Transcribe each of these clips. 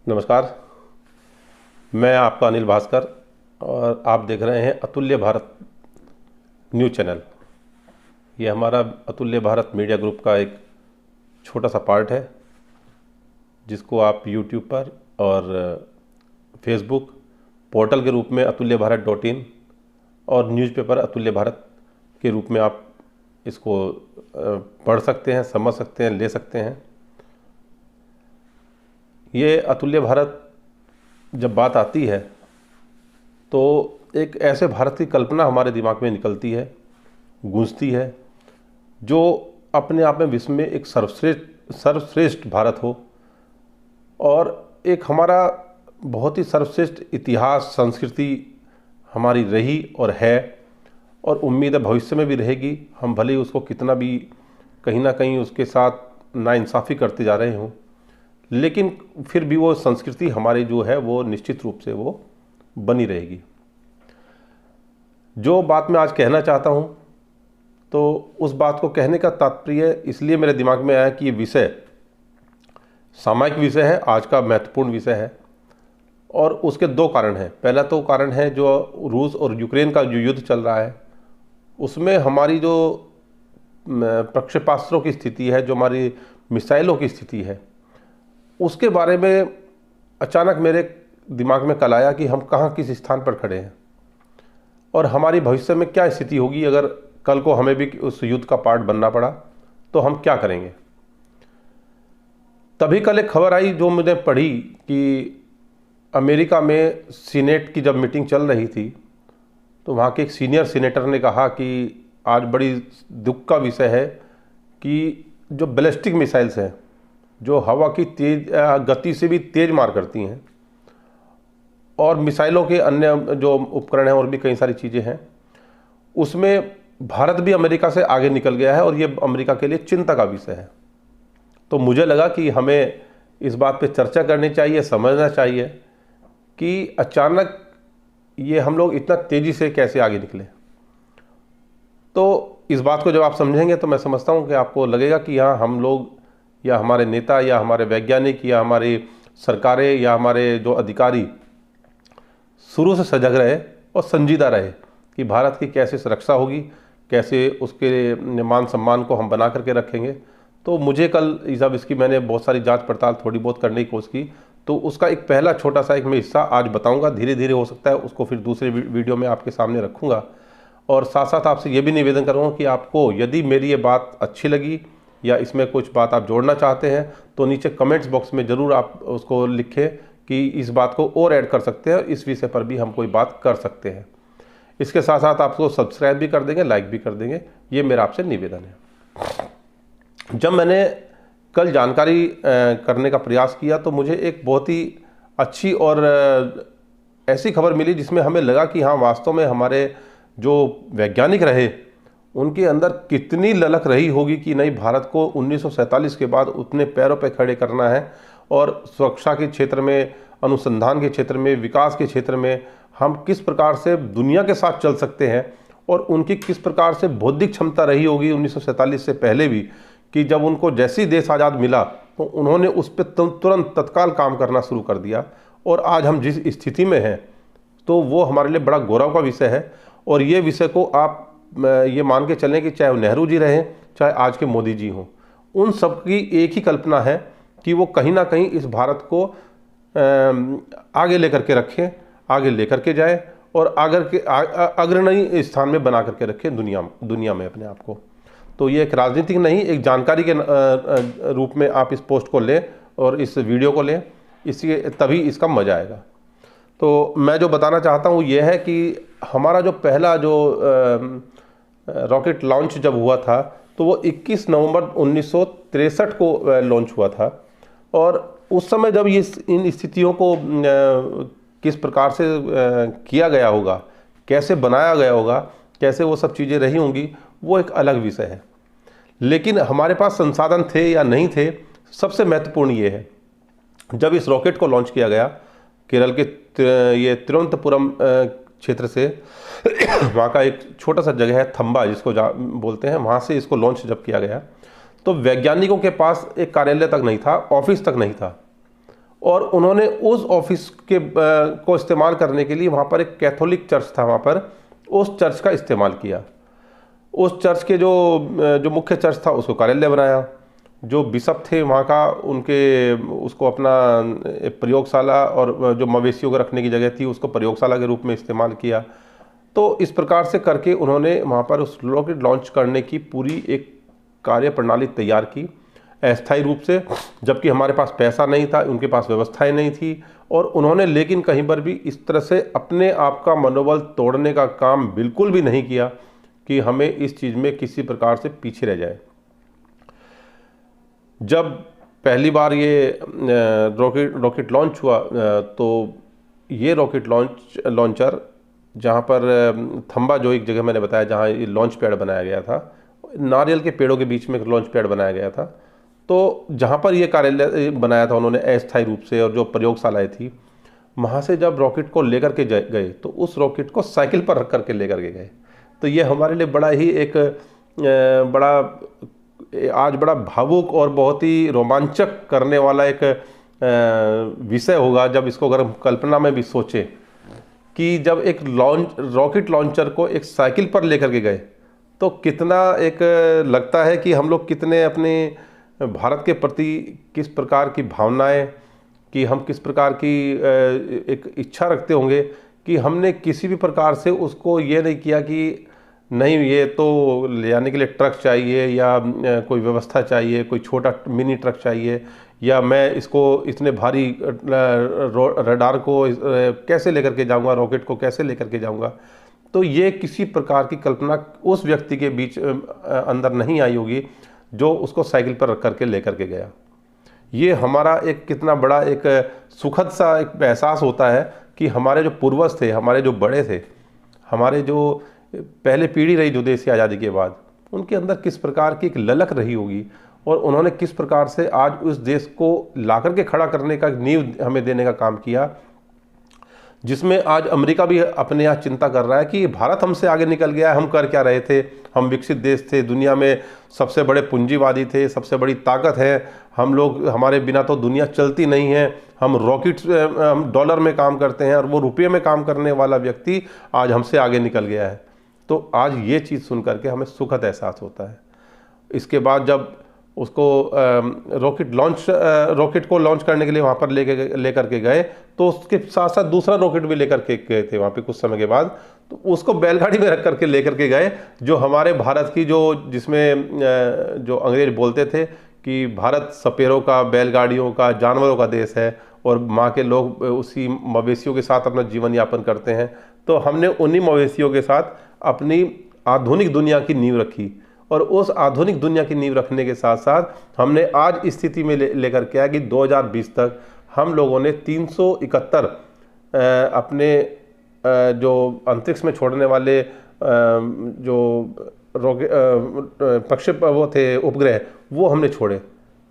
नमस्कार। मैं आपका अनिल भास्कर और आप देख रहे हैं अतुल्य भारत न्यूज़ चैनल। ये हमारा अतुल्य भारत मीडिया ग्रुप का एक छोटा सा पार्ट है जिसको आप यूट्यूब पर और फेसबुक पोर्टल के रूप में atulyaBharat.in और न्यूज़पेपर अतुल्य भारत के रूप में आप इसको पढ़ सकते हैं, समझ सकते हैं, ले सकते हैं। ये अतुल्य भारत जब बात आती है तो एक ऐसे भारत की कल्पना हमारे दिमाग में निकलती है, गूंजती है, जो अपने आप में विश्व में एक सर्वश्रेष्ठ भारत हो और एक हमारा बहुत ही सर्वश्रेष्ठ इतिहास, संस्कृति हमारी रही और है और उम्मीद है भविष्य में भी रहेगी। हम भले ही उसको कितना भी कहीं ना कहीं उसके साथ नाइंसाफ़ी करते जा रहे हों, लेकिन फिर भी वो संस्कृति हमारी जो है वो निश्चित रूप से वो बनी रहेगी। जो बात मैं आज कहना चाहता हूँ तो उस बात को कहने का तात्पर्य इसलिए मेरे दिमाग में आया कि ये विषय सामयिक विषय है, आज का महत्वपूर्ण विषय है और उसके दो कारण हैं। पहला तो कारण है जो रूस और यूक्रेन का जो युद्ध चल रहा है उसमें हमारी जो प्रक्षेपास्त्रों की स्थिति है, जो हमारी मिसाइलों की स्थिति है, उसके बारे में अचानक मेरे दिमाग में कल आया कि हम कहाँ किस स्थान पर खड़े हैं और हमारी भविष्य में क्या स्थिति होगी अगर कल को हमें भी उस युद्ध का पार्ट बनना पड़ा तो हम क्या करेंगे। तभी कल एक खबर आई जो मैंने पढ़ी कि अमेरिका में सीनेट की जब मीटिंग चल रही थी तो वहाँ के एक सीनियर सीनेटर ने कहा कि आज बड़ी दुख का विषय है कि जो बैलिस्टिक मिसाइल्स हैं, जो हवा की तेज गति से भी तेज मार करती हैं और मिसाइलों के अन्य जो उपकरण हैं और भी कई सारी चीज़ें हैं, उसमें भारत भी अमेरिका से आगे निकल गया है और ये अमेरिका के लिए चिंता का विषय है। तो मुझे लगा कि हमें इस बात पे चर्चा करनी चाहिए, समझना चाहिए कि अचानक ये हम लोग इतना तेज़ी से कैसे आगे निकले। तो इस बात को जब आप समझेंगे तो मैं समझता हूँ कि आपको लगेगा कि हाँ, हम लोग या हमारे नेता या हमारे वैज्ञानिक या हमारी सरकारें या हमारे जो अधिकारी शुरू से सजग रहे और संजीदा रहे कि भारत की कैसे सुरक्षा होगी, कैसे उसके मान सम्मान को हम बना करके रखेंगे। तो मुझे कल जब इसकी मैंने बहुत सारी जांच पड़ताल थोड़ी बहुत करने की कोशिश की तो उसका एक पहला छोटा सा एक मैं हिस्सा आज बताऊंगा। धीरे धीरे हो सकता है उसको फिर दूसरे वीडियो में आपके सामने रखूँगा और साथ साथ आपसे ये भी निवेदन करूँगा कि आपको यदि मेरी ये बात अच्छी लगी या इसमें कुछ बात आप जोड़ना चाहते हैं तो नीचे कमेंट्स बॉक्स में ज़रूर आप उसको लिखें कि इस बात को और ऐड कर सकते हैं, इस विषय पर भी हम कोई बात कर सकते हैं। इसके साथ साथ आपको सब्सक्राइब भी कर देंगे, लाइक भी कर देंगे, ये मेरा आपसे निवेदन है। जब मैंने कल जानकारी करने का प्रयास किया तो मुझे एक बहुत ही अच्छी और ऐसी खबर मिली जिसमें हमें लगा कि हाँ, वास्तव में हमारे जो वैज्ञानिक रहे उनके अंदर कितनी ललक रही होगी कि नहीं, भारत को 1947 के बाद अपने पैरों पर खड़े करना है और सुरक्षा के क्षेत्र में, अनुसंधान के क्षेत्र में, विकास के क्षेत्र में हम किस प्रकार से दुनिया के साथ चल सकते हैं और उनकी किस प्रकार से बौद्धिक क्षमता रही होगी 1947 से पहले भी कि जब उनको जैसी देश आज़ाद मिला तो उन्होंने उस पर तुरंत तत्काल काम करना शुरू कर दिया और आज हम जिस स्थिति में हैं तो वो हमारे लिए बड़ा गौरव का विषय है। और ये विषय को आप ये मान के चलें कि चाहे नेहरू जी रहें, चाहे आज के मोदी जी हों, उन सब की एक ही कल्पना है कि वो कहीं ना कहीं इस भारत को आगे लेकर के रखें, आगे लेकर के जाएं और अग्रणी स्थान में बना करके रखें दुनिया में अपने आप को। तो ये एक राजनीतिक नहीं, एक जानकारी के रूप में आप इस पोस्ट को लें और इस वीडियो को लें, इसलिए तभी इसका मज़ा आएगा। तो मैं जो बताना चाहता हूँ ये है कि हमारा जो पहला जो रॉकेट लॉन्च जब हुआ था तो वो 21 नवंबर 1963 को लॉन्च हुआ था और उस समय जब ये इन स्थितियों को किस प्रकार से किया गया होगा, कैसे बनाया गया होगा, कैसे वो सब चीज़ें रही होंगी, वो एक अलग विषय है। लेकिन हमारे पास संसाधन थे या नहीं थे, सबसे महत्वपूर्ण ये है जब इस रॉकेट को लॉन्च किया गया केरल के ये तिरुवनंतपुरम क्षेत्र से, वहाँ का एक छोटा सा जगह है थंबा जिसको बोलते हैं, वहाँ से इसको लॉन्च जब किया गया तो वैज्ञानिकों के पास एक कार्यालय तक नहीं था, ऑफिस तक नहीं था और उन्होंने उस ऑफिस के को इस्तेमाल करने के लिए वहाँ पर एक कैथोलिक चर्च था, वहाँ पर उस चर्च का इस्तेमाल किया। उस चर्च के जो मुख्य चर्च था उसको कार्यालय बनाया। जो बिशप थे वहाँ का, उनके उसको अपना प्रयोगशाला, और जो मवेशियों को रखने की जगह थी उसको प्रयोगशाला के रूप में इस्तेमाल किया। तो इस प्रकार से करके उन्होंने वहाँ पर उस रॉकेट लॉन्च करने की पूरी एक कार्य प्रणाली तैयार की अस्थायी रूप से, जबकि हमारे पास पैसा नहीं था, उनके पास व्यवस्थाएं नहीं थी। और उन्होंने लेकिन कहीं पर भी इस तरह से अपने आप का मनोबल तोड़ने का काम बिल्कुल भी नहीं किया कि हमें इस चीज़ में किसी प्रकार से पीछे रह जाए। जब पहली बार ये रॉकेट लॉन्च हुआ, तो ये रॉकेट लॉन्चर जहाँ पर थंबा, जो एक जगह मैंने बताया जहाँ ये लॉन्च पैड बनाया गया था, नारियल के पेड़ों के बीच में एक लॉन्च पैड बनाया गया था। तो जहाँ पर ये कार्यालय बनाया था उन्होंने अस्थायी रूप से, और जो प्रयोगशालाएँ थी, वहाँ से जब रॉकेट को लेकर के गए तो उस रॉकेट को साइकिल पर रख करके लेकर के गए। तो ये हमारे लिए बड़ा ही एक आज बड़ा भावुक और बहुत ही रोमांचक करने वाला एक विषय होगा, जब इसको अगर हम कल्पना में भी सोचें कि जब एक रॉकेट लॉन्चर को एक साइकिल पर लेकर के गए, तो कितना एक लगता है कि हम लोग कितने अपने भारत के प्रति किस प्रकार की भावनाएं, कि हम किस प्रकार की एक इच्छा रखते होंगे कि हमने किसी भी प्रकार से उसको ये नहीं किया कि नहीं ये तो ले जाने के लिए ट्रक चाहिए, या कोई व्यवस्था चाहिए, कोई छोटा मिनी ट्रक चाहिए, या मैं इसको इतने भारी रडार को कैसे लेकर के जाऊंगा, रॉकेट को कैसे लेकर के जाऊंगा। तो ये किसी प्रकार की कल्पना उस व्यक्ति के बीच अंदर नहीं आई होगी जो उसको साइकिल पर रख करके लेकर के गया। ये हमारा एक कितना बड़ा एक सुखद सा एक एहसास होता है कि हमारे जो पूर्वज थे, हमारे जो बड़े थे, हमारे जो पहले पीढ़ी रही जो देश की आज़ादी के बाद, उनके अंदर किस प्रकार की एक ललक रही होगी, और उन्होंने किस प्रकार से आज उस देश को लाकर के खड़ा करने का नींव हमें देने का काम किया, जिसमें आज अमेरिका भी अपने यहाँ चिंता कर रहा है कि भारत हमसे आगे निकल गया है, हम कर क्या रहे थे, हम विकसित देश थे, दुनिया में सबसे बड़े पूंजीवादी थे, सबसे बड़ी ताकत है, हम लोग, हमारे बिना तो दुनिया चलती नहीं है, हम हम डॉलर में काम करते हैं और वो रुपये में काम करने वाला व्यक्ति आज हमसे आगे निकल गया है। तो आज ये चीज़ सुन करके हमें सुखद एहसास होता है। इसके बाद जब उसको रॉकेट को लॉन्च करने के लिए वहाँ पर लेकर के गए, तो उसके साथ साथ दूसरा रॉकेट भी लेकर के गए थे वहाँ पे कुछ समय के बाद। तो उसको बैलगाड़ी में रख करके लेकर के गए, जो हमारे भारत की जिसमें जो अंग्रेज बोलते थे कि भारत सपेरों का, बैलगाड़ियों का, जानवरों का देश है, और वहाँ के लोग उसी मवेशियों के साथ अपना जीवन यापन करते हैं। तो हमने उन्हीं मवेशियों के साथ अपनी आधुनिक दुनिया की नींव रखी, और उस आधुनिक दुनिया की नींव रखने के साथ साथ हमने आज इस स्थिति में लेकर के आया कि 2020 तक हम लोगों ने 371 अपने जो अंतरिक्ष में छोड़ने वाले जो वो थे उपग्रह, वो हमने छोड़े।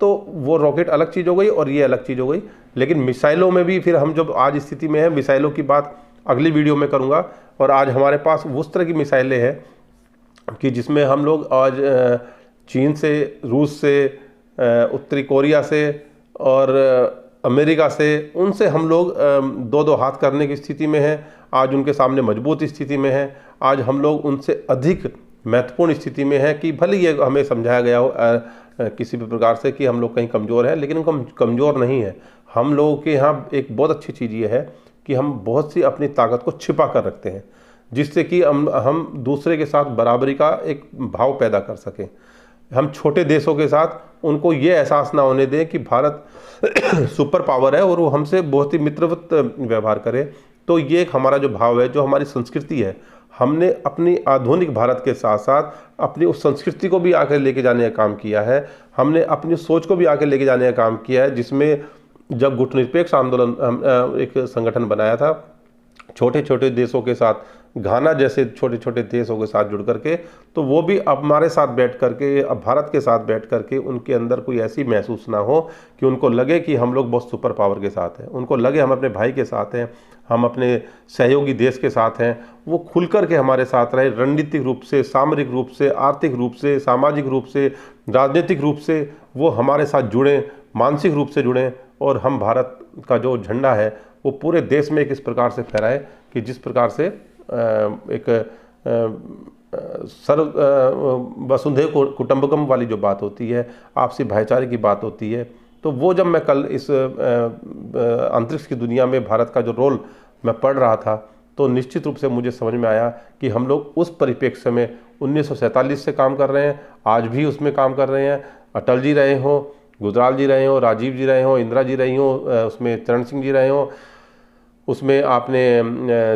तो वो रॉकेट अलग चीज़ हो गई और ये अलग चीज़ हो गई। लेकिन मिसाइलों में भी फिर हम जब आज स्थिति में हैं, मिसाइलों की बात अगली वीडियो में करूँगा। और आज हमारे पास उस तरह की मिसाइलें हैं कि जिसमें हम लोग आज चीन से, रूस से, उत्तरी कोरिया से और अमेरिका से, उनसे हम लोग दो दो हाथ करने की स्थिति में हैं। आज उनके सामने मजबूत स्थिति में हैं। आज हम लोग उनसे अधिक महत्वपूर्ण स्थिति में है कि भले ये हमें समझाया गया हो किसी भी प्रकार से कि हम लोग कहीं कमज़ोर हैं, लेकिन हम कमज़ोर नहीं है। हम लोगों के यहाँ एक बहुत अच्छी चीज़ ये है कि हम बहुत सी अपनी ताकत को छिपा कर रखते हैं, जिससे कि हम दूसरे के साथ बराबरी का एक भाव पैदा कर सकें। हम छोटे देशों के साथ उनको ये एहसास ना होने दें कि भारत सुपर पावर है और वो हमसे बहुत ही मित्रवत व्यवहार करे। तो ये एक हमारा जो भाव है, जो हमारी संस्कृति है, हमने अपनी आधुनिक भारत के साथ साथ अपनी उस संस्कृति को भी आगे लेके जाने का काम किया है। हमने अपनी सोच को भी आगे लेके जाने का काम किया है, जिसमें जब गुटनिरपेक्ष आंदोलन एक संगठन बनाया था छोटे छोटे देशों के साथ, घाना जैसे छोटे छोटे देशों के साथ जुड़ करके, तो वो भी अब हमारे साथ बैठ करके, अब भारत के साथ बैठ करके उनके अंदर कोई ऐसी महसूस ना हो कि उनको लगे कि हम लोग बहुत सुपर पावर के साथ हैं, उनको लगे हम अपने भाई के साथ हैं, हम अपने सहयोगी देश के साथ हैं। वो खुल कर के हमारे साथ रहे, रणनीतिक रूप से, सामरिक रूप से, आर्थिक रूप से, सामाजिक रूप से, राजनीतिक रूप से वो हमारे साथ जुड़ें, मानसिक रूप से जुड़ें और हम भारत का जो झंडा है वो पूरे देश में इस प्रकार से फहराए कि जिस प्रकार से एक सर्व वसुधैव कुटुंबकम वाली जो बात होती है, आपसी भाईचारे की बात होती है। तो वो जब मैं कल इस अंतरिक्ष की दुनिया में भारत का जो रोल मैं पढ़ रहा था, तो निश्चित रूप से मुझे समझ में आया कि हम लोग उस परिप्रेक्ष्य में 1947 से काम कर रहे हैं, आज भी उसमें काम कर रहे हैं। अटल जी रहे हों, गुजराल जी रहे हों, राजीव जी रहे हों, इंदिरा जी रही हों, उसमें चरण सिंह जी रहे हों, उसमें आपने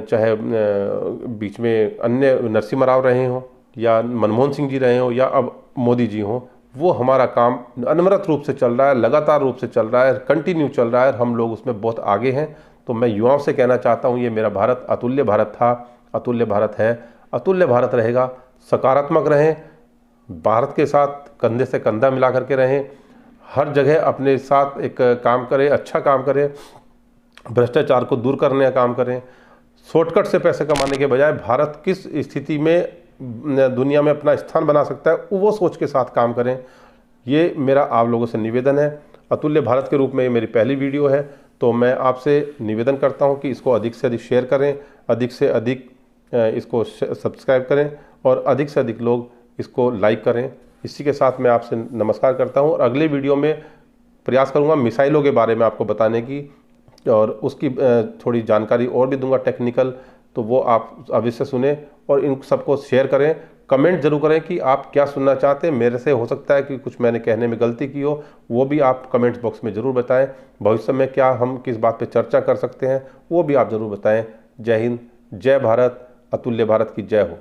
चाहे बीच में अन्य नरसिम्हा राव रहे हों या मनमोहन सिंह जी रहे हों या अब मोदी जी हों, वो हमारा काम अनवरत रूप से चल रहा है, लगातार रूप से चल रहा है, कंटिन्यू चल रहा है। हम लोग उसमें बहुत आगे हैं। तो मैं युवाओं से कहना चाहता हूँ, ये मेरा भारत अतुल्य भारत था, अतुल्य भारत है, अतुल्य भारत रहेगा। सकारात्मक रहें, भारत के साथ कंधे से कंधा मिला करके रहें, हर जगह अपने साथ एक काम करें, अच्छा काम करें, भ्रष्टाचार को दूर करने का काम करें। शॉर्टकट से पैसे कमाने के बजाय भारत किस स्थिति में दुनिया में अपना स्थान बना सकता है, वो सोच के साथ काम करें। ये मेरा आप लोगों से निवेदन है। अतुल्य भारत के रूप में ये मेरी पहली वीडियो है, तो मैं आपसे निवेदन करता हूं कि इसको अधिक से अधिक शेयर करें, अधिक से अधिक इसको सब्सक्राइब करें और अधिक से अधिक लोग इसको लाइक करें। इसी के साथ मैं आपसे नमस्कार करता हूं और अगले वीडियो में प्रयास करूंगा मिसाइलों के बारे में आपको बताने की, और उसकी थोड़ी जानकारी और भी दूंगा टेक्निकल। तो वो आप अवश्य सुने और इन सबको शेयर करें। कमेंट जरूर करें कि आप क्या सुनना चाहते हैं। मेरे से हो सकता है कि कुछ मैंने कहने में गलती की हो, वो भी आप कमेंट्स बॉक्स में ज़रूर बताएं। भविष्य में क्या हम किस बात पे चर्चा कर सकते हैं, वो भी आप ज़रूर बताएं। जय हिंद, जय भारत, अतुल्य भारत की जय हो।